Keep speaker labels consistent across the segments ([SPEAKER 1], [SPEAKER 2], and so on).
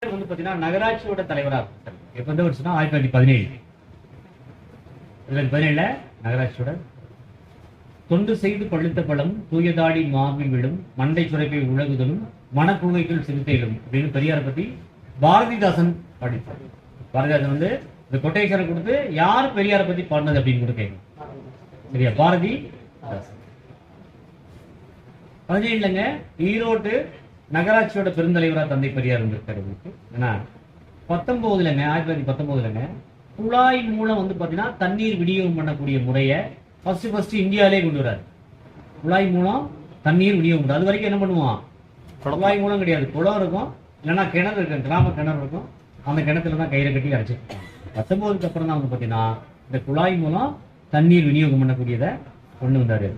[SPEAKER 1] வந்து பாத்தீங்கன்னா நகராட்சியோட தலைவரா எப்ப எந்த வருஷம்னா 1917 நகராட்சியோட தொண்டு செய்து பழுத்த பழம் தூயதாடி மார்பில் விழும் மண்டை சுரைப்பை உலகுதலும் மனக்குகைக்குள் சிறுத்தையிலும் அப்படின்னு பெரியாரை பத்தி பாரதிதாசன் படித்தார். பாரதிதாசன் வந்து இந்த கொட்டேஷனை கொடுத்து யார் பெரியாரை பத்தி பாடினது அப்படின்னு கூட கேட்கணும். சரியா? பாரதிதாசன் 17ங்க ஈரோடு நகராட்சியோட பெருந்தலைவராக தந்தை பெரியார் இருந்திருக்காரு. ஏன்னா 1919ங்க குழாய் மூலம் வந்து பாத்தீங்கன்னா தண்ணீர் விநியோகம் பண்ணக்கூடிய முறையை ஃபர்ஸ்ட் இந்தியாவிலே கொண்டு வராரு. குழாய் மூலம் தண்ணீர் விநியோகம். அது வரைக்கும் என்ன பண்ணுவான்? குழாய் மூலம் கிடையாது, குளம் இருக்கும், இல்லைன்னா கிணறு இருக்கும், கிராம கிணறு இருக்கும். அந்த கிணத்துல தான் கயிறை கட்டி அரைச்சிருப்பாங்க. 19க்கு அப்புறம் தான் வந்து பாத்தீங்கன்னா இந்த குழாய் மூலம் தண்ணீர் விநியோகம் பண்ணக்கூடியதை கொண்டு வந்தாரு.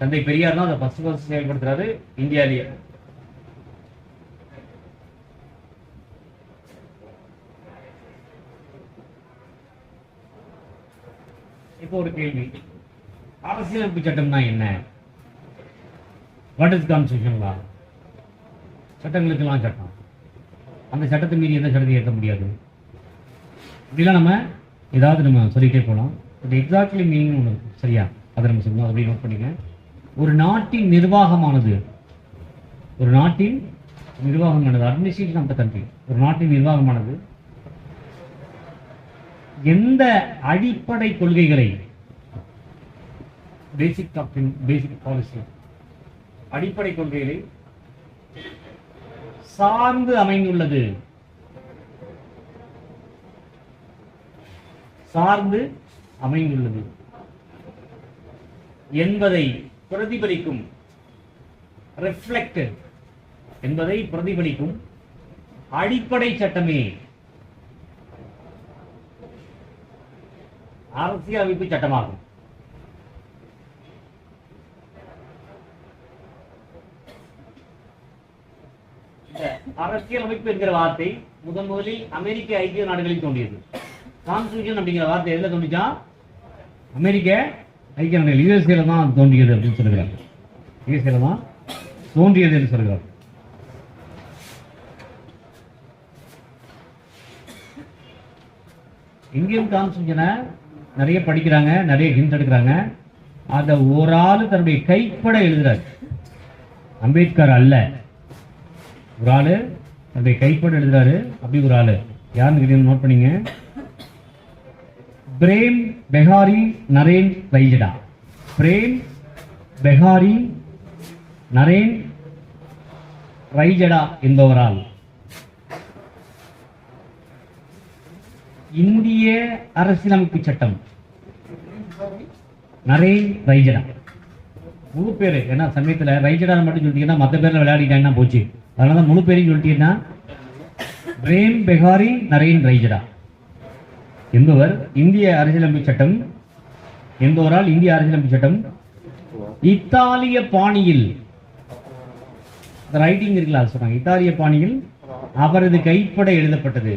[SPEAKER 1] தந்தை பெரியார் தான் அதை ஃபர்ஸ்ட் செயல்படுத்துறாரு இந்தியாவிலேயே. இப்போ ஒரு கேள்வி, அரசியலமைப்பு சட்டம்னா என்ன? வாட் இஸ் கான்ஸ்டிடியூஷன் லா? சட்டங்களுக்கெல்லாம் சட்டம். அந்த சட்டத்தை மீறி எந்த சட்டத்தை ஏற்க முடியாது. இப்படிலாம் நம்ம ஏதாவது நம்ம சொல்லிட்டே போகலாம். பட் எக்ஸாக்ட்லி மீனிங் ஒன்று இருக்கு. சரியா? அதை நம்ம சொல்லணும். அப்படி நோட் பண்ணிங்க. ஒரு நாட்டின் நிர்வாகமானது அட்மினிஸ்ட்ரேஷன் ஆஃப் த கண்ட்ரி, ஒரு நாட்டின் நிர்வாகமானது எந்த அடிப்படை கொள்கைகளை, பேசிக் பாலிசி, அடிப்படை கொள்கைகளை சார்ந்து அமைந்துள்ளது என்பதை பிரதிபலிக்கும், ரிஃப்ளெக்டட் என்பதை பிரதிபலிக்கும் அடிப்படை சட்டமே அரசியலமைப்பு சட்டமாகும். அரசியலமைப்பு என்கிற வார்த்தை முதலில் அமெரிக்க ஐக்கிய நாடுகளில் தோன்றியது. கான்ஸ்டிடியூஷன் அப்படிங்கிற வார்த்தை எதுல தோன்றிச்சா? அமெரிக்க ஐக்கிய நாடுகள், யுஎஸ்ஏல தான் தோன்றியது அப்படின்னு சொல்லுகிறாங்க. யுஎஸ்ஏல தான் தோன்றியது என்று சொல்கிறார். இந்தியன் கான்ஸ்டிடியூஷனை நிறைய படிக்கிறாங்க, நிறைய ஹிண்ட் எடுக்கிறாங்க. அதை ஒரு ஆள் தன்னுடைய கைப்பட எழுதுறாரு. அம்பேத்கர் அல்ல, ஒரு ஆளு தன்னுடைய கைப்பட எழுதுறாரு. அப்படி ஒரு ஆளு யாருன்னு நோட் பண்ணீங்க. பிரேம் பெஹாரி நரேன் ரைஜடா. பிரேம் பெஹாரி நரேன் ரைஜடா என்பவரால் இந்திய அரசியலமைப்பு சட்டம். நரேன் ரைஜடா முழு பேரு. ஏன்னா சமயத்துல ரைஜடா மட்டும் சொல்லிட்டீங்கன்னா மற்ற பேர்ல விளையாடிட்டாங்கன்னா போச்சு. அதனால முழு பேரையும் சொல்லிட்டீங்கன்னா பிரேம் பெஹாரி நரேன் ரைஜடா என்பவர் இந்திய அரசியலமைப்பு சட்டம் என்பவரால் இந்திய அரசியலமைப்பு சட்டம் இத்தாலிய பாணியில், ரைட்டிங் இருக்குல்ல அது சொல்றாங்க, இத்தாலிய பாணியில் அவரது கைப்பட எழுதப்பட்டது.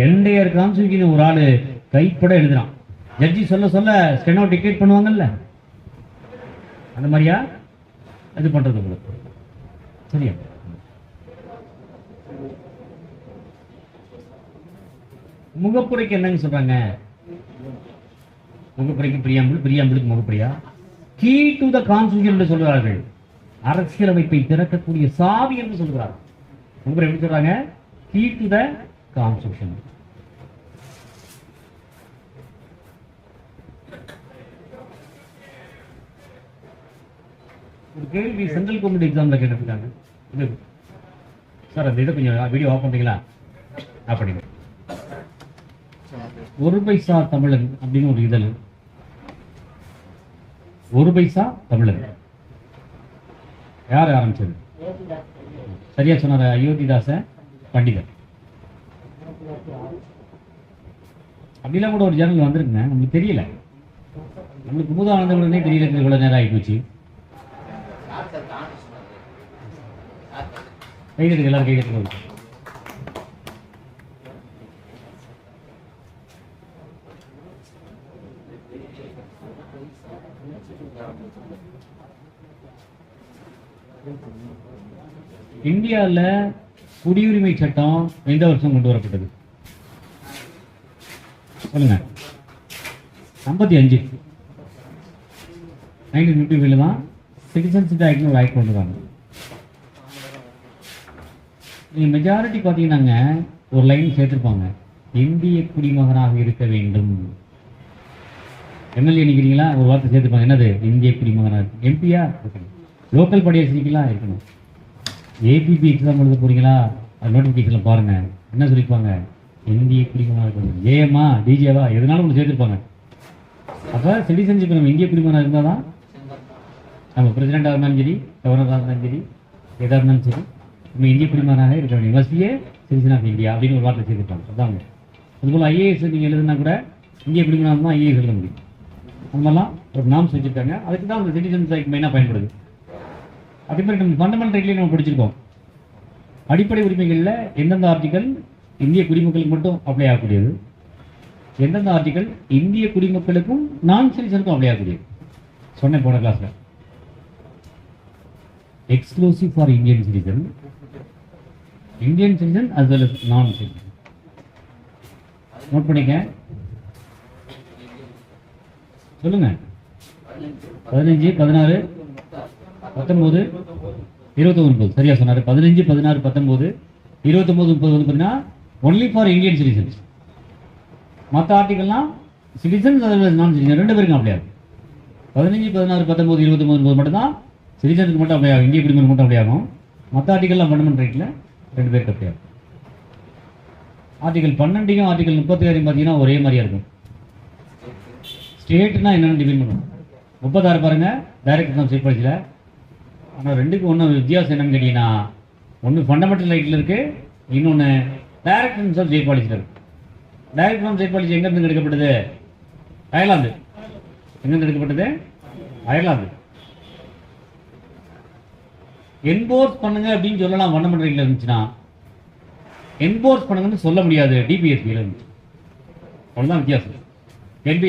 [SPEAKER 1] என்டையர் கான்ஸ்டிடியூஷன் ஒரு ஆளு கைப்பட எழுதுறான். ஜட்ஜி சொல்ல சொல்ல ஸ்டெனோ டிக்கெட் பண்ணுவாங்கல்ல, அந்த மாதிரியா இது பண்றது உங்களுக்கு. சரியா? முகப்புரைக்கு என்னன்னு சொல்றாங்க? முகப்புரைக்கு பிரியாம்பிளுக்கு முகப்புரையா? கீ டு த கான்ஸ்டிடியூஷன் என்று சொல்கிறார்கள். அரசியலமைப்பை திறக்கக்கூடிய சாவி என்று சொல்கிறார்கள். முகப்புரை எப்படி சொல்றாங்க? Key to the constitution. ஒரு கேள்வி சென்ட்ரல் கவர்மெண்ட் எக்ஸாம்ல கேட்டிருக்காங்க. சார் அந்த இதை கொஞ்சம் வீடியோ ஆஃப் பண்றீங்களா? அப்படிங்க. ஒரு பைசா தமிழன் அப்படின்னு ஒரு இதழ். ஒரு பைசா தமிழன் யார் ஆரம்பிச்சது? சரியா சொன்னார், அயோத்திதாச பண்டிதர். அப்படிலாம் கூட ஒரு ஜேர்னல் வந்திருக்குங்க, நமக்கு தெரியல. நம்மளுக்கு மூதானந்தவர்களே தெரியல. இவ்வளவு நேரம் ஆகி போச்சு. கைதெடுக்க, எல்லாரும் கைதெடுக்க. இந்தியாவில் குடியுரிமை சட்டம் எந்த வருஷம் கொண்டு வரப்பட்டது சொல்லுங்க? 55 1955 தான் சிட்டிசன்ஷிப் ஆக்ட்னு ஒரு ஆக்ட் கொண்டு வராங்க. நீங்கள் மெஜாரிட்டி பார்த்தீங்கன்னாங்க ஒரு லைன் சேர்த்துருப்பாங்க, இந்திய குடிமகனாக இருக்க வேண்டும். எம்எல்ஏ நிற்கிறீங்களா, ஒரு வார்த்தை சேர்த்துப்பாங்க, என்னது? இந்திய குடிமகனாக. எம்பியா இருக்கணும், லோக்கல் படியை சீக்கலாம் இருக்கணும். ஏபிபி எக்ஸாம் எழுத போகிறீங்களா, அது நோட்டிஃபிகேஷனில் பாருங்கள் என்ன சொல்லியிருப்பாங்க, இந்திய குடிமகனாக இருக்கணும். ஏஎம்மா டிஜேவா எதனாலும் ஒன்று சேர்த்துருப்பாங்க. அப்போ சிட்டிசன்ஷிப் நம்ம இந்திய குடிமகனாக இருந்தால் தான் நம்ம பிரசிடெண்ட்டாக இருந்தாலும் சரி, கவர்னராக இருந்தாலும் சரி, எதாக இருந்தாலும் சரி, நம்ம இந்திய குடிமகனாக இருக்க வேண்டும். மஸ்ட் சிட்டிசன் ஆஃப் இந்தியா அப்படின்னு ஒரு வார்த்தை செய்திருப்பாங்க. அதாங்க. அதுபோல் ஐஏஎஸ் நீங்கள் எழுதுனா கூட இந்திய குடிமகனாக தான் ஐஏஎஸ் எழுத முடியும். அந்த மாதிரிலாம் ஒரு நாம்ஸ் வச்சுருக்காங்க. அதுக்கு தான் அந்த சிட்டிசன்ஸ் ஆக்ட் மெயினாக பயன்படுது. அதே மாதிரி நம்ம ஃபண்டமெண்டல் ரைட்லேயே நம்ம படிச்சிருக்கோம், அடிப்படை உரிமைகளில் எந்தெந்த ஆர்டிக்கல் இந்திய குடிமக்களுக்கு மட்டும் அப்ளை ஆகக்கூடியது, எந்தெந்த ஆர்டிக்கல் இந்திய குடிமக்களுக்கும் நான் சிட்டிசனுக்கும் அப்ளை ஆகக்கூடியது சொன்னேன் போன கிளாஸில். Exclusive for Indian citizen, Indian citizen as well as நான் சிட்டிசன். நோட் பண்ணிக்க, சொல்லுங்க. 15, 16, 19, 29 சரியா சொன்னாரு. 15, 16, 19, 29, 30 வந்து பார்த்தீங்கன்னா ஒன்லி ஃபார் இந்தியன் சிட்டிசன்ஸ். மற்ற ஆர்டிகல்லாம் சிட்டிசன்ஸ் as well as நான் சிட்டிசன் ரெண்டு பேருக்கும் அப்ளை ஆகும். 15, 16, 19, 29, 30 மட்டும்தான் சிட்டிசனுக்கு மட்டும் அப்ளை ஆகும், இந்திய குடிமகனுக்கு மட்டும் அப்ளை ஆகும். மற்ற ஆர்டிகல்லாம் ஃபண்டமெண்டல் ரைட்டில் ரெண்டு பேருக்கு அப்ளை ஆகும். ஆர்டிகல் 12 ஆர்டிகல் 36 பார்த்தீங்கன்னா ஒரே மாதிரியா இருக்கும். ஸ்டேட்னா என்னென்னு டிஃபைன் பண்ணுவோம். 36 பாருங்க, டைரக்ட் எக்ஸாம் ஸ்டேட் பாலிசியில். ஆனால் ரெண்டுக்கும் ஒன்றும் வித்தியாசம் என்னன்னு கேட்டீங்கன்னா, ஒன்று ஃபண்டமெண்டல் ரைட்டில் இருக்குது, இன்னொன்று டைரக்ட் எக்ஸாம் ஸ்டேட் பாலிசியில் இருக்குது. டைரக்ட் எக்ஸாம் ஸ்டேட் பாலிசி எங்கேருந்து எடுக்கப்பட்டது? அயர்லாந்து. எங்கேருந்து எடுக்கப்பட்டது? அயர்லாந்து. என்போர்ஸ் பண்ணுங்க அப்படின்னு சொல்லலாம் ஃபண்டமெண்டல் ரைட்டில் இருந்துச்சுன்னா, என்போர்ஸ் பண்ணுங்கன்னு சொல்ல முடியாது டிபிஎஸ்பியில் இருந்துச்சு. அவ்வளோதான் வித்தியாசம்.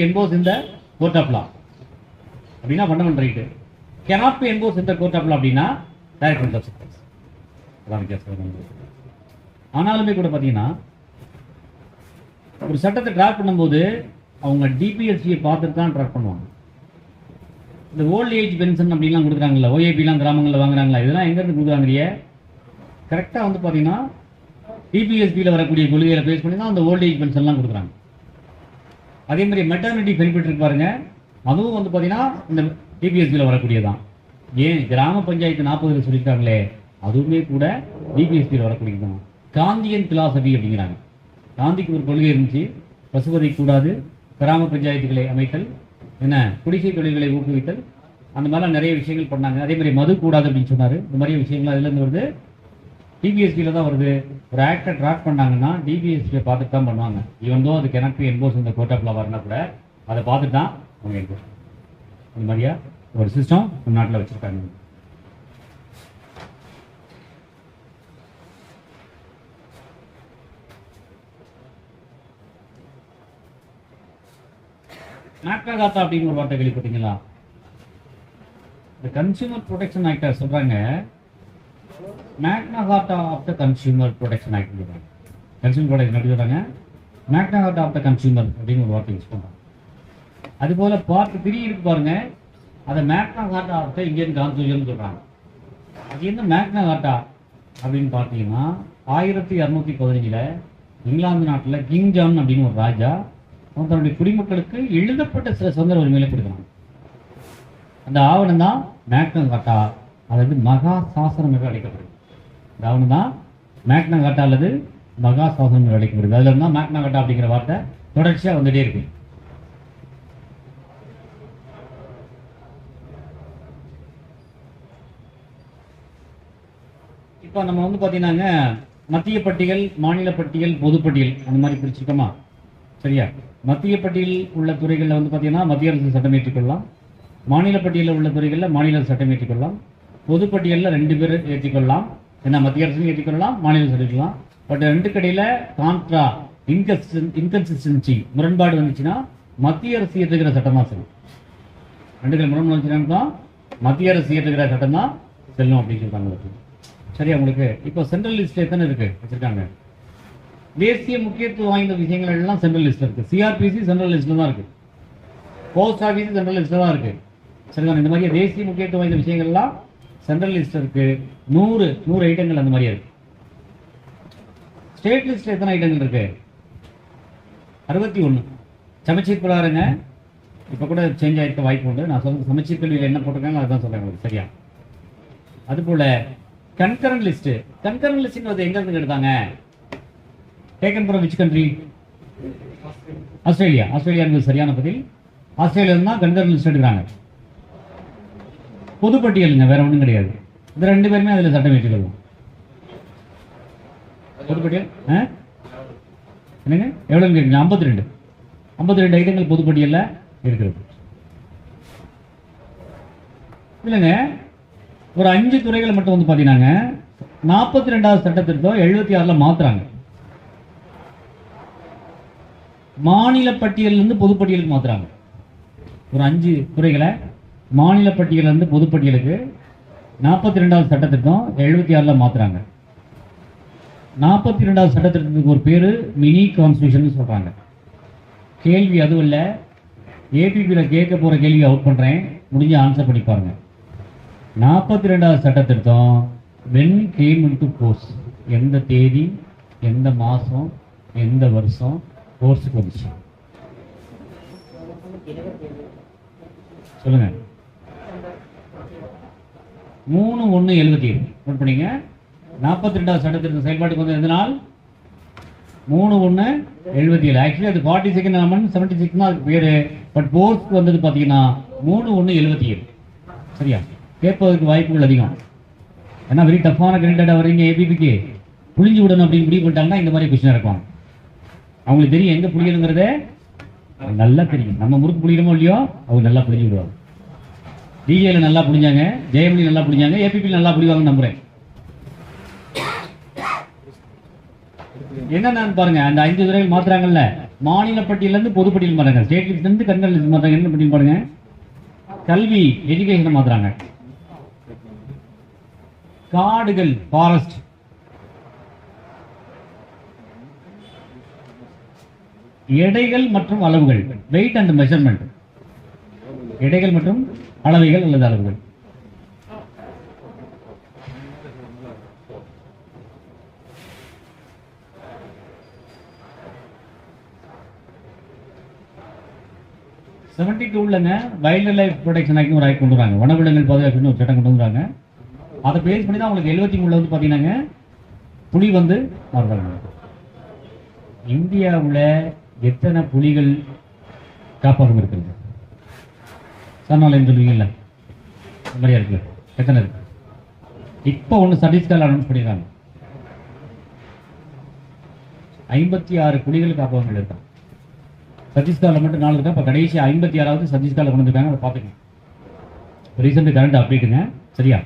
[SPEAKER 1] என்போர்ஸ் இந்த கோர்ட் ஆஃப் லா அப்படின்னா fundamental right, cannot be enforced in the court of law அப்படின்னா டைரக்ட் எக்ஸாம் ஸ்டேட் பாலிசி. அதான் வித்தியாசம். ஆனாலுமே கூட பார்த்தீங்கன்னா ஒரு சட்டத்தை டிராஃப்ட் பண்ணும்போது அவங்க டிபிஎஸ்சியை பார்த்துட்டு தான் டிராஃப்ட் பண்ணுவாங்க. இந்த ஓல்ட் ஏஜ் பென்ஷன் அப்படின்லாம் கொடுக்குறாங்களா, ஓஏபிலாம் கிராமங்களில் வாங்குறாங்களா, இதெல்லாம் எங்கேருந்து கொடுக்குறாங்க? கரெக்டாக வந்து பார்த்தீங்கன்னா டிபிஎஸ்பியில் வரக்கூடிய கொள்கைகளை பேஸ் பண்ணி தான் அந்த ஓல்ட் ஏஜ் பென்ஷன்லாம் கொடுக்குறாங்க. அதே மாதிரி மெட்டர்னிட்டி பெனிஃபிட் இருக்கு பாருங்க, அதுவும் வந்து பார்த்தீங்கன்னா இந்த டிபிஎஸ்பியில் வரக்கூடியதான். ஏன் கிராம பஞ்சாயத்து 40 சொல்லியிருக்காங்களே, அதுவுமே கூட டிபிஎஸ்பியில் வரக்கூடியதான். காந்தியன் பிலாசபி அப்படிங்கிறாங்க. காந்திக்கு ஒரு கொள்கை இருந்துச்சு, பசுவதை கூடாது, கிராம பஞ்சாயத்துகளை அமைத்தல், என்ன குடிசை தொழில்களை ஊக்குவித்தல், அந்த மாதிரிலாம் நிறைய விஷயங்கள் பண்ணாங்க. அதே மாதிரி மது கூடாது அப்படின்னு சொன்னார். இந்த மாதிரி விஷயங்கள் அதுலேருந்து வருது, டிபிஎஸ்பியில் தான் வருது. ஒரு ஆக்டை டிராஃப்ட் பண்ணாங்கன்னா டிபிஎஸ்பியை பார்த்துட்டு தான் பண்ணுவாங்க. ஈவன் தோ அது cannot be enforced இந்த கோர்ட் ஆஃப் லா வரனா கூட அதை பார்த்துட்டு தான் அவங்க என்ஃபோர்ஸ். இந்த மாதிரியா ஒரு சிஸ்டம் நம்ம நாட்டில் வச்சுருக்காங்க. மேக்னா கார்ட்டா அப்படின்னு ஒரு வார்த்தை கேள்விப்பட்டீங்களா? இந்த கன்சியூமர் ப்ரொடெக்ஷன் ஆக்டை சொல்கிறாங்க, Magna Carta of the consumer protection act சொல்கிறாங்க. கன்சியூமர் ப்ரொடெக்ஷன் எப்படி சொல்கிறாங்க? Magna Carta of the consumer அப்படின்னு ஒரு வார்த்தை யூஸ் பண்ணுறாங்க. அதுபோல் பார்ட் 3 இருக்கு பாருங்க, அதை மேக்னா Carta of the Indian constitution சொல்கிறாங்க. அது என்ன மேக்னா கார்ட்டா அப்படின்னு பார்த்தீங்கன்னா, 1215 இங்கிலாந்து நாட்டில் கிங் ஜான் அப்படின்னு ஒரு ராஜா அவன் தன்னுடைய குடிமக்களுக்கு எழுதப்பட்ட சில சுதந்திர உரிமைகளை கொடுக்குறாங்க. அந்த ஆவணம் தான் மேக்னா கார்ட்டா, அதாவது மகா சாசனம் என்று அழைக்கப்படுது. இந்த ஆவணம் தான் மேக்னா கார்ட்டா அல்லது மகா சாசனம் என்று அழைக்கப்படுது. அதில் இருந்தால் மேக்னா கார்ட்டா அப்படிங்கிற வார்த்தை தொடர்ச்சியாக வந்துட்டே இருக்கு. இப்போ நம்ம வந்து பார்த்தீங்கன்னாங்க மத்திய பட்டியல், மாநில பட்டியல், பொதுப்பட்டியல் அந்த மாதிரி பிரிச்சுக்கோமா? சரியா? மத்திய பட்டியல் உள்ள துறைகளில் வந்து பார்த்தீங்கன்னா மத்திய அரசு சட்டம் ஏற்றிக்கொள்ளலாம், மாநில பட்டியலில் உள்ள துறைகளில் மாநில அரசு சட்டம் ஏற்றிக்கொள்ளலாம், பொதுப்பட்டியலில் 2 பேர் ஏற்றிக்கொள்ளலாம். ஏன்னா மத்திய அரசு ஏற்றிக்கொள்ளலாம், மாநில அரசு ஏற்றிக்கலாம். பட் 2 கடையில் கான்ட்ரா இன்கன்சிஸ்டன்சி முரண்பாடு வந்துச்சுன்னா மத்திய அரசு ஏற்றுகிற சட்டம் தான் செல்லும். 2 முரண்பாடு வந்துச்சுன்னா மத்திய அரசு ஏற்றுகிற சட்டம் தான் செல்லும் அப்படின்னு சொல்றாங்க. சரியா உங்களுக்கு? இப்போ சென்ட்ரல் லிஸ்ட்ல எத்தனை இருக்கு வச்சிருக்காங்க? தேசிய முக்கியத்துவம் வாய்ந்த விஷயங்கள் எல்லாம் சென்ட்ரல் லிஸ்ட்ல இருக்கு. சிஆர்பிசி சென்ட்ரல் லிஸ்ட்ல தான் இருக்கு. போஸ்ட் ஆஃபீஸ் சென்ட்ரல் லிஸ்ட்ல தான் இருக்கு. சரிதான்? இந்த மாதிரி தேசிய முக்கியத்துவம் வாய்ந்த விஷயங்கள் எல்லாம் சென்ட்ரல் லிஸ்ட்ல இருக்கு. 100 ஐட்டங்கள் அந்த மாதிரி இருக்கு. ஸ்டேட் லிஸ்ட்ல எத்தனை ஐட்டங்கள் இருக்கு? 61. சமச்சீர் பிரகாரங்க இப்போ கூட சேஞ்ச் ஆகிருக்க வாய்ப்பு உண்டு. நான் சொல்றது சமச்சீர் கல்வியில் என்ன போட்டிருக்காங்க அதுதான் சொல்றேன் உங்களுக்கு. சரியா? அதுபோல கன்கரண்ட் லிஸ்ட். கன்கரண்ட் லிஸ்ட் எங்க இருந்து எடுத்தாங்க? Taken from which country? Australia. Australia என்பது சரியான பதில். ஆஸ்திரேலியா தான் கன்கரண்ட் லிஸ்ட் எடுக்கிறாங்க. பொதுப்பட்டியலுங்க, வேற ஒன்றும் கிடையாது. இந்த 2 பேருமே அதில் சட்டம் ஏற்றுக்கொள்வோம். பொதுப்பட்டியல் என்னங்க எவ்வளவு கேட்குங்க? 52 ஐட்டங்கள் பொதுப்பட்டியல்ல இருக்கிறது. இல்லைங்க, ஒரு 5 துறைகளை மட்டும் வந்து பாத்தீங்கன்னா 42வது சட்டத்திருத்தம் 76ல மாத்துறாங்க. மாநில பட்டியலிருந்து பொதுப்பட்டியலுக்கு மாத்துறாங்க. ஒரு 5 துறைகளை மாநில பட்டியலிருந்து பொதுப்பட்டியலுக்கு 42வது சட்டத்திருத்தம் 76ல மாத்துறாங்க. 42வது சட்டத்திருத்தத்துக்கு ஒரு பேரு மினி கான்ஸ்டிடியூஷன் சொல்றாங்க. கேள்வி அதுவும் இல்ல, ஏபிபியில் கேட்க போற கேள்வி அவுட் பண்றேன், முடிஞ்ச ஆன்சர் பண்ணி பாருங்க. 42வது சட்டத்திருத்தம் when came into force, எந்த தேதி, எந்த மாசம், எந்த வருஷம் கோர்ஸுக்கு வந்துச்சு சொல்லுங்க? 3/1/77 நோட் பண்ணீங்க. 42வது சட்டத்திருத்தம் செயல்பாட்டுக்கு வந்து எந்த நாள்? 3/1/77. ஆக்சுவலி அது 42nd அமெண்ட்மென்ட் 76 தான் அதுக்கு பேரு. பட் போர்ஸ்க்கு வந்தது பாத்தீங்கன்னா 3/1/77. சரியா? கேட்பதற்கு வாய்ப்புகள் அதிகம். ஏன்னா வெரி டஃப்பான கேண்டிடேட்டா வர்றீங்க ஏபிபிக்கு, புளிஞ்சு விடணும் அப்படின்னு முடிவு பண்ணிட்டாங்கன்னா இந்த மாதிரி கொஸ்டின் இருக்கும். அவங்களுக்கு தெரியும் எங்க புளியணுங்கிறதே நல்லா தெரியும். நம்ம முறுக்கு புளியணுமோ இல்லையோ அவங்க நல்லா புளிஞ்சு விடுவாங்க. டிஜேல நல்லா புளிஞ்சாங்க, ஜெயமணி நல்லா புளிஞ்சாங்க, ஏபிபி நல்லா புளிவாங்கன்னு நம்புறேன். என்னன்னு பாருங்க, அந்த 5 துறைகள் மாத்துறாங்கல்ல, மாநில பட்டியல இருந்து பொதுப்பட்டியல் மாறாங்க, ஸ்டேட் லிஸ்ட்ல இருந்து கன்கரண்ட் லிஸ்ட் மாறாங்க. என்ன பட்டியல் பாருங்க? கல்வி, எஜுகேஷன் மாத்துறாங்க. காடுகள், ஃபாரஸ்ட். எடைகள் மற்றும் அளவுகள், வெயிட் அண்ட் மெஷர்மெண்ட். எடைகள் மற்றும் அளவைகள் அல்லது அளவுகள். வைல்ட் லைஃப் ப்ரொடெக்ஷன் ஆக்ட் ஒரு ஆக்ட் கொண்டு வராங்க. வனவிலங்குகள் பாதுகாப்பு ஒரு சட்டம் கொண்டு வராங்க. அதை பேஸ் பண்ணி தான் உங்களுக்கு 73 வந்து பாத்தீங்கன்னா புலி வந்து மாறுறாங்க. இந்தியாவில் எத்தனை புலிகள் காப்பகம் இருக்கிறது? சரணாலயம் சொல்லுவீங்கல்ல, மாதிரியா இருக்கு. எத்தனை இருக்கு? இப்போ ஒன்று சத்தீஸ்கர் அனௌன்ஸ் பண்ணிடுறாங்க. 56 புலிகள் காப்பகங்கள் இருக்காங்க. சத்தீஸ்கரில் மட்டும் 4 இருக்கா. இப்போ கடைசி 56வது சத்தீஸ்கரில் கொண்டு வந்துருக்காங்க. அதை பார்த்துக்கங்க. ரீசெண்ட் கரண்ட் அப்டேட்டுங்க. சரியா?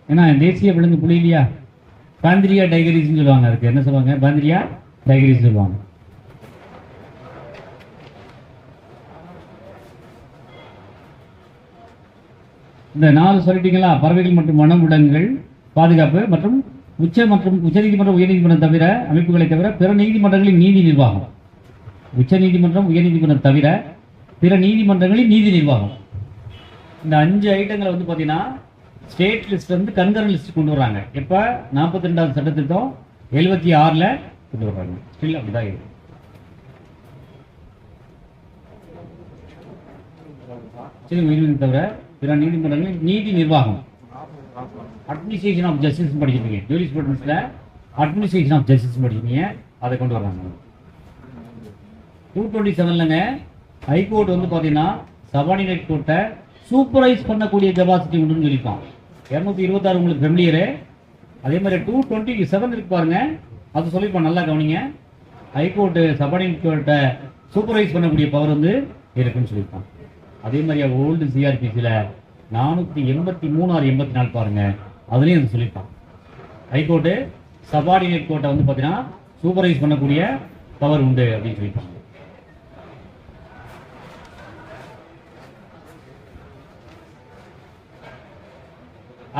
[SPEAKER 1] ஏன்னா தேசிய விலங்கு புலி இல்லையா? பாந்திரியா டைகரிஸ் சொல்லுவாங்க. அதுக்கு என்ன சொல்லுவாங்க? பாந்திரியா டைகரிஸ் சொல்லுவாங்க. இந்த 4 சொல்லிட்டீங்களா? பறவைகள் மற்றும் வனவிலங்குகள் பாதுகாப்பு மற்றும் உச்சநீதிமன்றம் உயர்நீதிமன்றம் தவிர அமைப்புகளை தவிர பிற நீதிமன்றங்களின் நீதி நிர்வாகம். உச்சநீதிமன்றம் உயர்நீதிமன்றம் தவிர பிற நீதிமன்றங்களின் நீதி நிர்வாகம். இந்த 5 ஐட்டங்களை வந்து பாத்தீங்கன்னா ஸ்டேட் லிஸ்ட் வந்து கன்கரண்ட் லிஸ்ட் கொண்டு வர்றாங்க. எப்ப? 42வது சட்டத்திட்டம் 76ல கொண்டு வர்றாங்க. ஸ்டில் அப்படிதான் இருக்கு. தவிர பிற நீதிமன்றங்களின் நீதி நிர்வாகம். அட்மினிஸ்ட்ரேஷன் ஆஃப் ஜஸ்டிஸ் படிச்சிருக்கீங்க. ஜூரிஸ்ப்ருடென்ஸ்ல அட்மினிஸ்ட்ரேஷன் ஆஃப் ஜஸ்டிஸ் படிச்சிருக்கீங்க. அதை கொண்டு வர்றாங்க. 227லங்க ஹைகோர்ட் வந்து பாத்தீங்கன்னா சபார்டினேட் கோர்ட்டை சூப்பர்வைஸ் பண்ணக்கூடிய கெபாசிட்டி உண்டுன்னு சொல்லியிருப்பான். 226 உங்களுக்கு ஃபெமிலியரு. அதே மாதிரி 227 இருக்கு பாருங்க, அது சொல்லியிருப்பான். நல்லா கவனிங்க. ஹைகோர்ட்டு சபார்டினேட் கோர்ட்டை சூப்பர்வைஸ் பண்ணக்கூடிய பவர் வந்து இருக்குன்னு சொல்லியிருப்பான். அதே மாதிரி ஓல்டு சிஆர்பிசியில் 483 or 84 பாருங்க, அதுலேயும் அது சொல்லியிருப்பான். ஹைகோர்ட்டு சபார்டினேட் கோர்ட்டை வந்து பார்த்தீங்கன்னா சூப்பர்வைஸ் பண்ணக்கூடிய பவர் உண்டு அப்படின்னு சொல்லியிருப்பாங்க.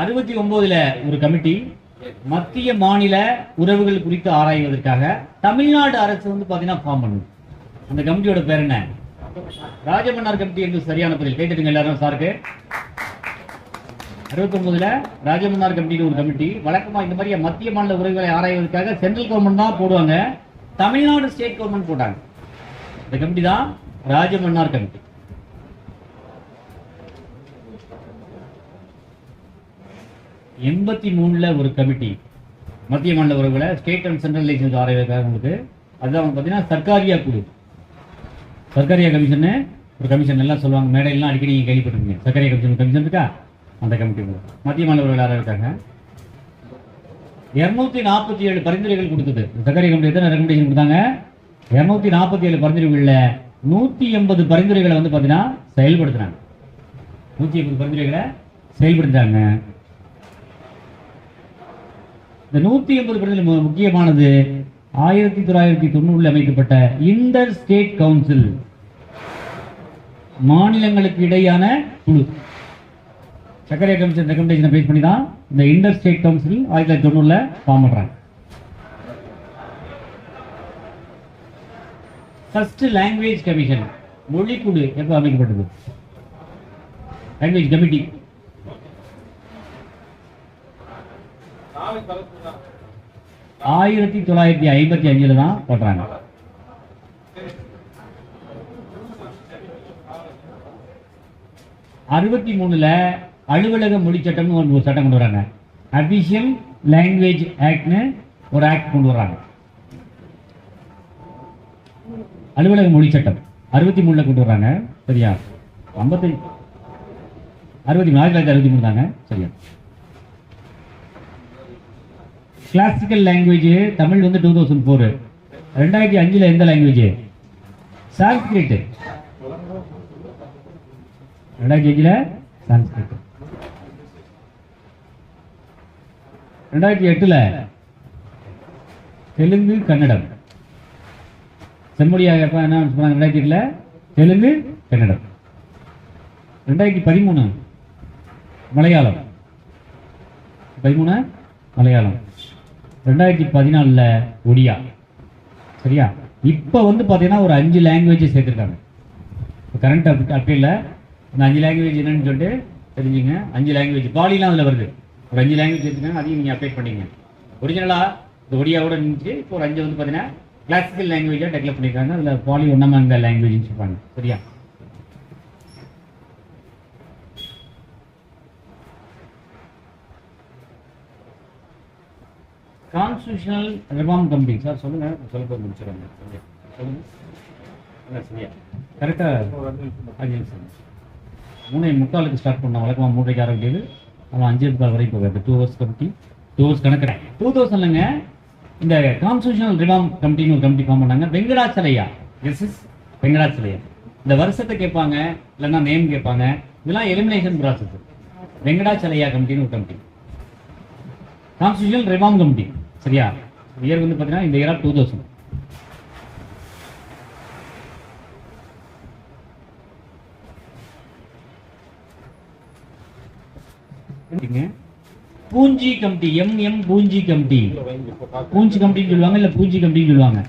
[SPEAKER 1] 69ல ஒரு கமிட்டி மத்திய மாநில உறவுகள் குறித்து ஆராய்வதற்காக தமிழ்நாடு அரசு வந்து பாத்தீங்கன்னா ஃபார்ம் பண்ணுது. அந்த கமிட்டியோட பேர் என்ன? ராஜமன்னார் கமிட்டி என்று சரியான பதில். கேட்டுங்க எல்லாரும் சாருக்கு. 69ல ராஜமன்னார் கமிட்டின்னு ஒரு கமிட்டி. வழக்கமா இந்த மாதிரி மத்திய மாநில உறவுகளை ஆராய்வதற்காக சென்ட்ரல் கவர்மெண்ட் தான் போடுவாங்க. தமிழ்நாடு ஸ்டேட் கவர்மெண்ட் போட்டாங்க. இந்த கமிட்டி தான் ராஜமன்னார் கமிட்டி. 83ல ஒரு கமிட்டி மத்திய மாநில உறவுகளை ஸ்டேட் அண்ட் சென்ட்ரல் எலெக்ஷன்ஸ் ஆராய்வதற்காக உங்களுக்கு. அதுதான் பார்த்தீங்கன்னா சர்க்காரியா குழு. சர்க்காரியா கமிஷன் ஒரு கமிஷன் எல்லாம் சொல்லுவாங்க, மேடையெல்லாம் அடிக்கடி நீங்கள் கேள்விப்பட்டிருக்கீங்க. சர்க்காரியா கமிஷன் இருக்கா? அந்த கமிட்டி மத்திய மாநில உறவுகள் ஆராய்வதற்காக 247 பரிந்துரைகள் கொடுத்தது. சர்க்காரியா கமிட்டி எத்தனை ரெக்கமெண்டேஷன் கொடுத்தாங்க? 247 பரிந்துரைகளில் 180 பரிந்துரைகளை வந்து பார்த்தீங்கன்னா செயல்படுத்துறாங்க. 180 பரிந்துரைகளை செயல்படுத்துறாங்க. இந்த 180 பரிந்துரை முக்கியமானது 1990 அமைக்கப்பட்ட இன்டர் ஸ்டேட் கவுன்சில், மாநிலங்களுக்கு இடையான குழு. சர்க்காரியா கமிஷன் ரெக்கமெண்டேஷனை பேஸ் பண்ணி தான் இந்த இன்டர் ஸ்டேட் கவுன்சில் 1990 ஃபார்ம் பண்றாங்க. ஃபர்ஸ்ட் லாங்குவேஜ் கமிஷன், மொழி குழு எப்ப அமைக்கப்பட்டது? லாங்குவேஜ் கமிட்டி 1955 தான் போடுறாங்க. ல அலுவலக மொழி சட்டம்னு ஒரு சட்டம் கொண்டு வராங்க. அபிஷியல் லாங்குவேஜ் ஆக்ட்னு ஒரு ஆக்ட் கொண்டு வராங்க. அலுவலக மொழி சட்டம் 63ல கொண்டு வராங்க. சரியா? 1963 தாங்க. சரியா? கிளாசிக்கல் லாங்குவேஜ் தமிழ் வந்து 2004. 2005ல எந்த லாங்குவேஜ்? சான்ஸ்கிரிட். 2005ல சான்ஸ்கிரிட். 2008ல தெலுங்கு கன்னடம். செம்மொழியாக என்ன சொன்னாங்க? 2008ல தெலுங்கு கன்னடம். 2013 மலையாளம். 13 மலையாளம். 2014ல ஒடியா. சரியா? இப்போ வந்து பார்த்தீங்கன்னா ஒரு 5 லாங்குவேஜ் சேர்த்துருக்காங்க. கரண்ட் அப்டேட்ல அந்த 5 லாங்குவேஜ் என்னன்னு சொல்லிட்டு தெரிஞ்சுங்க. 5 லாங்குவேஜ் பாலிலாம் அதில் வருது. ஒரு 5 லாங்குவேஜ் சேர்த்துக்காங்க. அதையும் நீங்கள் அப்டேட் பண்ணிங்க. ஒரிஜினலாக இந்த ஒடியாவோட இருந்துச்சு. இப்போ ஒரு 5 வந்து பார்த்தீங்கன்னா கிளாசிக்கல் லாங்குவேஜாக டெவலப் பண்ணியிருக்காங்க. அதில் பாலி ஒன்றாம அந்த லாங்குவேஜ்னு சொல்லுவாங்க. சரியா? Constitutional reform committee. சார் சொல்லுங்க. சொல்ல முடிச்சிருவாங்க. சொல்லுங்க. சரியா? கரெக்டாக 3:45 ஸ்டார்ட் பண்ணோம். வழக்கமாக 3:30 ஆரம்பிக்குது. அவன் 5:45 வரைக்கும் போகாது. 2 ஹவர்ஸ் கமிட்டி, 2 ஹவர்ஸ் கணக்குறேன். 2000ங்க இந்த கான்ஸ்டிடியூஷனல் ரிஃபார்ம் கமிட்டின்னு ஒரு கமிட்டி ஃபார்ம் பண்ணாங்க. வெங்கடாச்சலையா. வெங்கடாச்சலையா. இந்த வருஷத்தை கேட்பாங்க, இல்லைன்னா நேம் கேட்பாங்க. இதெல்லாம் எலிமினேஷன் ப்ராசஸ். வெங்கடாச்சலையா கமிட்டின்னு ஒரு கமிட்டி. Constitutional reform committee. சரியா? இயர் வந்து பார்த்தீங்கன்னா இந்த year of 2000. Punchhi committee. Punchhi committee. Punchhi கமிட்டின்னு சொல்லுவாங்க, இல்ல பூஞ்சி கமிட்டின்னு சொல்லுவாங்க.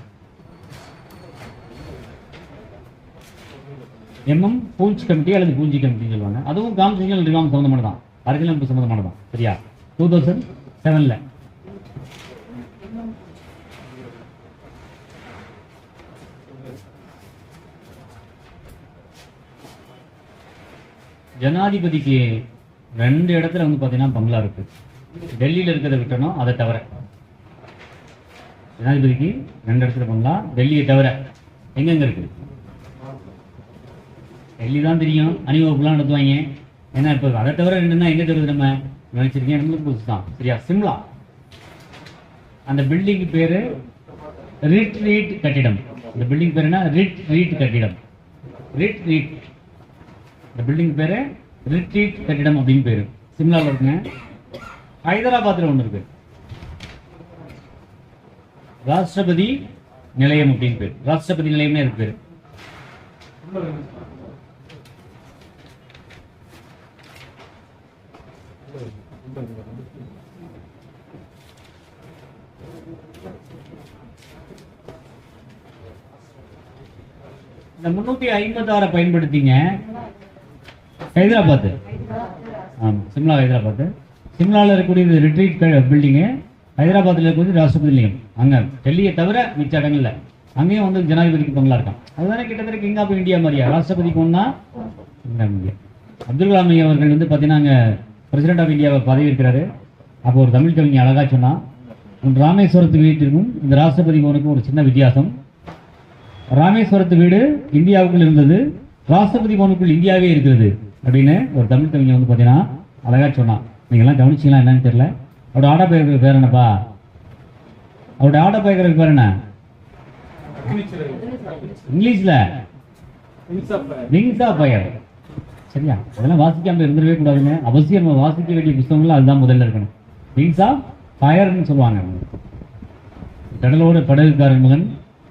[SPEAKER 1] பூஞ்சி கமிட்டி அல்லது பூஞ்சி கமிட்டின்னு சொல்லுவாங்க. அதுவும் கான்ஸ்டிடியூஷனல் ரிஃபார்ம் சம்பந்தமானதான், அரசியலமைப்பு சம்பந்தமானதான். சரியா? 2007ல. ஜனாதிபதிக்கு 2 இடத்துல வந்து பார்த்தீங்கன்னா பங்களா இருக்கு. டெல்லியில் இருக்கிறத விட்டணும், அதை தவிர. ஜனாதிபதிக்கு 2 இடத்துல பங்களா, டெல்லியை தவிர. எங்கெங்க இருக்கு? டெல்லி தான் தெரியும், அணிவகுப்புலாம் நடத்துவாங்க. ஏன்னா இப்போ அதை தவிர 2ன்னா எங்கே தருது? நம்ம நினைச்சிருக்கேன், நம்மளுக்கு புதுசு தான். சரியா? சிம்லா. அந்த பில்டிங் பேரு ரிட்ரீட் கட்டிடம். இந்த பில்டிங் பேர் என்ன? ரிட்ரீட் கட்டிடம். ரிட்ரீட். இந்த பில்டிங் பேரு ரிட்ரீட் கட்டிடம் அப்படின்னு பேரு. சிம்லாவில் இருக்குங்க. ஹைதராபாத்தில் ஒன்று இருக்கு, ராஷ்டிரபதி நிலையம் அப்படின்னு பேர். ராஷ்டிரபதி நிலையம்னு இருக்கு பேரு. இந்த 356 பயன்படுத்திங்க. ஹைதராபாத், ஆமாம், சிம்லா ஹைதராபாத். சிம்லாவில் இருக்கக்கூடிய ரிட்ரீட் பில்டிங்கு, ஹைதராபாத்தில் இருக்கக்கூடிய ராஷ்டிரபதி நிலையம். அங்கே டெல்லியை தவிர மிச்ச இடங்கள்ல அங்கேயும் வந்து ஜனாதிபதிக்கு பங்களா இருக்கான். அதுதானே கிட்டத்தட்ட கிங் ஆஃப் இந்தியா மாதிரியா, ராஷ்டிரபதிக்கு ஒன்றா இந்தியா. அப்துல் கலாம் ஐயா அவர்கள் வந்து பார்த்தீங்கன்னா அங்கே பிரசிடென்ட் ஆஃப் இந்தியாவை பதவி இருக்கிறாரு. அப்போ ஒரு தமிழ் கவிஞர் அழகா சொன்னான், ராமேஸ்வரத்து வீட்டிற்கும் இந்த ராஷ்டிரபதி பவனுக்கும் ஒரு சின்ன வித்தியாசம். ராமேஸ்வரத்து வீடு இந்தியாவுக்குள் இருந்தது, ராஷ்டிரபதி பவனுக்குள் இந்தியாவே இருக்கிறது அப்படின்னு ஒரு தமிழ் கவிஞர் வந்து பார்த்தீங்கன்னா அழகா சொன்னான். நீங்கள்லாம் கவனிச்சிங்களா என்னன்னு தெரியல. அவரோட ஆடா பெயருக்கு பேர் என்னப்பா? அவருடைய ஆடா பெயருக்கு பேர் என்ன? இங்கிலீஷ்ல விங்ஸ் ஆஃப் ஃபயர். சரியா? அதெல்லாம் வாசிக்காம இருந்துடவே கூடாதுங்க. அவசியம் நம்ம வாசிக்க வேண்டிய புத்தகங்கள் அதுதான் முதல்ல இருக்கணும். விங்ஸ் ஆஃப் ஃபயர்னு சொல்லுவாங்க. கடலோட படகுக்காரன் மகன்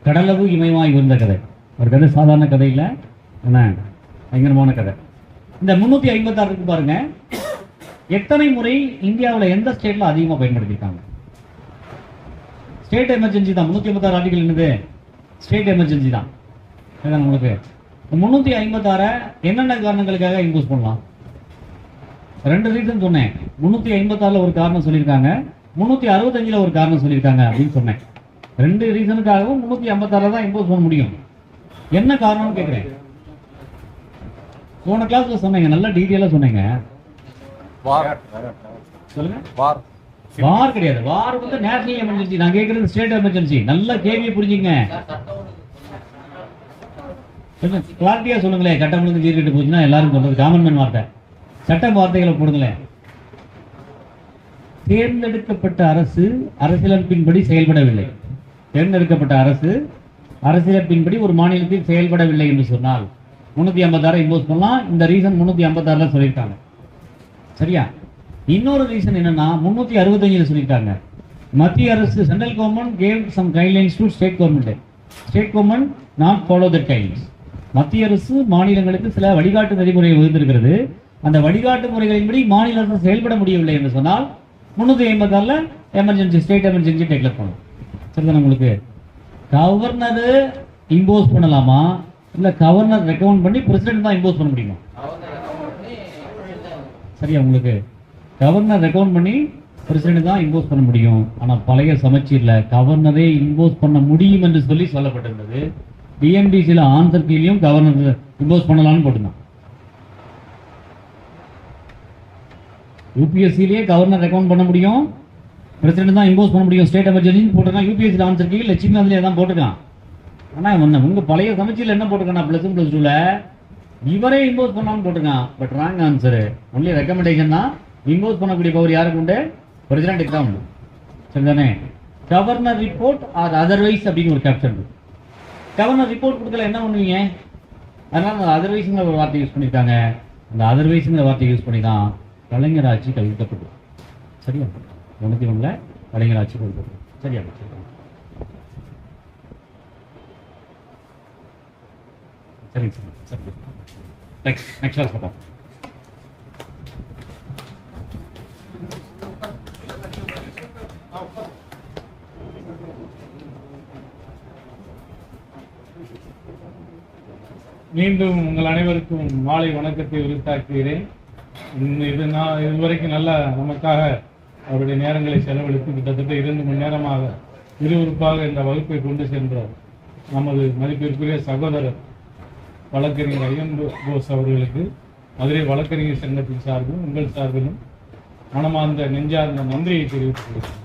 [SPEAKER 1] கடலவு இமயமாய் இருந்த கதை. ஒரு கதை சாதாரண கதை இல்லை, என்ன பயங்கரமான கதை. இந்த 356 இருக்கு பாருங்க, எத்தனை முறை இந்தியாவில் எந்த ஸ்டேட்ல அதிகமாக பயன்படுத்தியிருக்காங்க? ஸ்டேட் எமர்ஜென்சி தான். 356 ஆர்டிகல் என்னது? ஸ்டேட் எமர்ஜென்சி தான். உங்களுக்கு 356 என்னென்ன காரணங்களுக்காக இம்போஸ் பண்ணலாம்? 2 ரீசன் சொன்னேன். 356 ஒரு காரணம் சொல்லியிருக்காங்க, 365 ஒரு காரணம் சொல்லியிருக்காங்க அப்படின்னு சொன்னேன். 2 ரீசனுக்காகவும் 356 தான் இம்போஸ் பண்ண முடியும். என்ன காரணம்னு கேட்குறேன். போன கிளாஸ்ல சொன்னீங்க, நல்லா டீட்டெயிலாக சொன்னீங்க. சொல்லுங்க. வார் கிடையாது. வார் வந்து நேஷனல் எமர்ஜென்சி. நான் கேட்கறது ஸ்டேட் எமர்ஜென்சி. நல்லா கேள்வியை புரிஞ்சுங்க. கிளாரிட்டியா சொல்லுங்களேன். சட்டம் ஒழுங்கு சீர்கெட்டு போச்சுன்னா எல்லாரும் சொல்றது காமன் மேன் வார்த்தை. சட்ட வார்த்தைகளை போடுங்களேன். தேர்ந்தெடுக்கப்பட்ட அரசு அரசியலமைப்பின்படி செயல்படவில்லை. தேர்ந்தெடுக்கப்பட்ட அரசு அரசியலமைப்பின்படி ஒரு மாநிலத்தில் செயல்படவில்லை என்று சொன்னால் 356 இம்போஸ் பண்ணலாம். இந்த ரீசன் 356 சொல்லியிருக்காங்க. சரியா? இன்னொரு ரீசன் என்னன்னா 365 சொல்லியிருக்காங்க. மத்திய அரசு central government gave some guidelines to state government. State government not follow that guidelines. மத்திய அரசு மாநிலங்களுக்கு சில வழிகாட்டு நெறிமுறையை வகுத்திருக்கிறது. அந்த வழிகாட்டு முறைகளின்படி மாநில அரசு செயல்பட முடியவில்லை என்று சொன்னால் 356 எமர்ஜென்சி, ஸ்டேட் எமர்ஜென்சி டெக்ளேர் பண்ணணும். சரிதான்? உங்களுக்கு கவர்னர் இம்போஸ் பண்ணலாமா, இல்ல கவர்னர் ரெக்கமெண்ட் பண்ணி பிரசிடென்ட் தான் இம்போஸ் பண்ண முடியுமா? சரியா? உங்களுக்கு கவர்னர் ரெக்கமெண்ட் பண்ணி பிரசிடென்ட் தான் இம்போஸ் பண்ண முடியும். ஆனா பழைய சமச்சீர்ல கவர்னரே இம்போஸ் பண்ண முடியும் என்று சொல்லி சொல்லப்பட்டிருந்தது. டிஎன்பிசில ஆன்சர் கீழியும் கவர்னர் இம்போஸ் பண்ணலாம்னு போட்டுருந்தான். யூபிஎஸ்சிலேயே கவர்னர் ரெக்கமெண்ட் பண்ண முடியும், பிரசிடென்ட் தான் இம்போஸ் பண்ண முடியும், ஸ்டேட் எமர்ஜென்சி போட்டிருக்கான். யூபிஎஸ்சியில் ஆன்சர் கீழ் லட்சுமி அதுலேயே தான் போட்டுருக்கான். ஆனால் உங்க பழைய சமச்சீரில் என்ன போட்டிருக்கான்? +1 +2ல இவரே இம்போஸ் பண்ணான்னு போட்டிருக்கான். But wrong answer. Only recommendation தான். இம்போஸ் பண்ணக்கூடிய பவர் யாருக்கு உண்டு? பிரசிடென்ட்டுக்கு தான் உண்டு. சரிதானே? கவர்னர் ரிப்போர்ட் ஆர் அதர்வைஸ் அப்படின்னு ஒரு கேப்ஷன் இருக்கு. கவர்னர் ரிப்போர்ட் கொடுக்கல என்ன பண்ணுவீங்க? அதனால அந்த அதர்வைஸ்ங்கிற ஒரு வார்த்தை யூஸ் பண்ணியிருக்காங்க. அந்த அதர்வைஸ்ங்கிற வார்த்தை யூஸ் பண்ணி தான் கலைஞர் ஆட்சி கவிழ்க்கப்படும். சரியா? 91 கலைஞர் ஆட்சி கவிழ்க்கப்படும். சரியா? சரி சரி சரி. நெக்ஸ்ட் கிளாஸ் பார்ப்போம்.
[SPEAKER 2] மீண்டும் உங்கள் அனைவருக்கும் மாலை வணக்கத்தை உரித்தாக்குகிறேன். இதுவரைக்கும் நல்லா நமக்காக அவருடைய நேரங்களை செலவழித்து கிட்டத்தட்ட 2 மணி நேரமாக விறுவிறுப்பாக இந்த வகுப்பை கொண்டு சென்றார் நமது மதிப்பிற்குரிய சகோதரர் வழக்கறிஞர் ஐயன் போஸ் அவர்களுக்கு மதுரை வழக்கறிஞர் சங்கத்தின் சார்பிலும் உங்கள் சார்பிலும் மனமார்ந்த நெஞ்சார்ந்த நன்றியை தெரிவித்துக் கொள்கிறேன்.